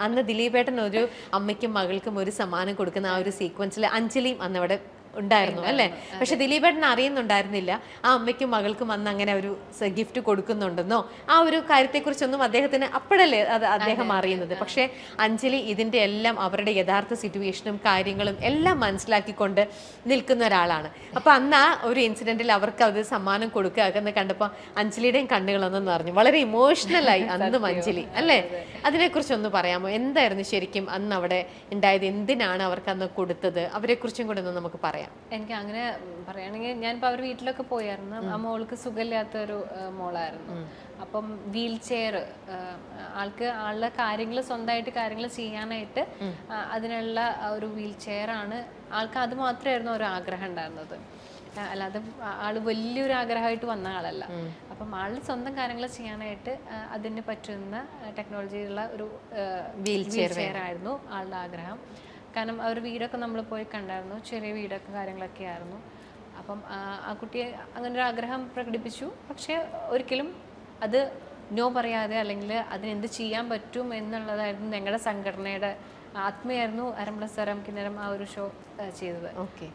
അന്ന് ദിലീപേട്ടൻ ഒരു അമ്മയ്ക്കും മകൾക്കും ഒരു സമ്മാനം കൊടുക്കുന്ന ആ ഒരു സീക്വൻസിൽ അഞ്ജലിയും അന്ന് അവിടെ ഉണ്ടായിരുന്നു അല്ലേ? പക്ഷെ ദിലീപേട്ടൻ അറിയുന്നുണ്ടായിരുന്നില്ല ആ അമ്മയ്ക്കും മകൾക്കും അന്ന് അങ്ങനെ ഒരു ഗിഫ്റ്റ് കൊടുക്കുന്നുണ്ടെന്നോ ആ ഒരു കാര്യത്തെക്കുറിച്ചൊന്നും അദ്ദേഹത്തിന് അപ്പോഴല്ലേ അത് അദ്ദേഹം അറിയുന്നത്. പക്ഷെ അഞ്ജലി ഇതിന്റെ എല്ലാം അവരുടെ യഥാർത്ഥ സിറ്റുവേഷനും കാര്യങ്ങളും എല്ലാം മനസ്സിലാക്കിക്കൊണ്ട് നിൽക്കുന്ന ഒരാളാണ്. അപ്പൊ അന്ന് ആ ഒരു ഇൻസിഡന്റിൽ അവർക്ക് അത് സമ്മാനം കൊടുക്കുക എന്ന് കണ്ടപ്പോൾ അഞ്ജലിയുടെയും കണ്ണുകളൊന്നും നിറഞ്ഞു. വളരെ ഇമോഷണലായി അന്നും അഞ്ജലി അല്ലേ? അതിനെക്കുറിച്ച് ഒന്ന് പറയാമോ? എന്തായിരുന്നു ശരിക്കും അന്ന് അവിടെ ഉണ്ടായത്? എന്തിനാണ് അവർക്ക് അന്ന് കൊടുത്തത്? അവരെ കുറിച്ചും കൂടെ ഒന്ന് നമുക്ക് പറയാം. എനിക്ക് അങ്ങനെ പറയുകയാണെങ്കിൽ ഞാനിപ്പോൾ അവർ വീട്ടിലൊക്കെ പോയായിരുന്നു. ആ മോൾക്ക് സുഖമില്ലാത്തൊരു മോളായിരുന്നു. അപ്പം വീൽ ചെയർ ആളുടെ കാര്യങ്ങൾ സ്വന്തമായിട്ട് കാര്യങ്ങൾ ചെയ്യാനായിട്ട് അതിനുള്ള ഒരു വീൽ ചെയർ ആണ് ആൾക്ക്. അത് മാത്രമായിരുന്നു ഒരു ആഗ്രഹം ഉണ്ടായിരുന്നത്. അല്ലാതെ ആള് വലിയൊരു ആഗ്രഹമായിട്ട് വന്ന ആളല്ല. അപ്പം ആള് സ്വന്തം കാര്യങ്ങൾ ചെയ്യാനായിട്ട് അതിന് പറ്റുന്ന ടെക്നോളജിയുള്ള ഒരു വീൽ ചെയർ ആയിരുന്നു ആളുടെ ആഗ്രഹം. കാരണം അവർ വീടൊക്കെ നമ്മൾ പോയി കണ്ടായിരുന്നു. ചെറിയ വീടൊക്കെ കാര്യങ്ങളൊക്കെ ആയിരുന്നു. അപ്പം ആ കുട്ടിയെ അങ്ങനെ ഒരു ആഗ്രഹം പ്രകടിപ്പിച്ചു. പക്ഷെ ഒരിക്കലും അത് നോ പറയാതെ അല്ലെങ്കിൽ അതിനെന്ത് ചെയ്യാൻ പറ്റും എന്നുള്ളതായിരുന്നു ഞങ്ങളുടെ സംഘടനയുടെ ആത്മയായിരുന്നു അരമ്പള സ്വരം കിന്നരം ആ ഒരു ഷോ ചെയ്തത്. ഓക്കെ.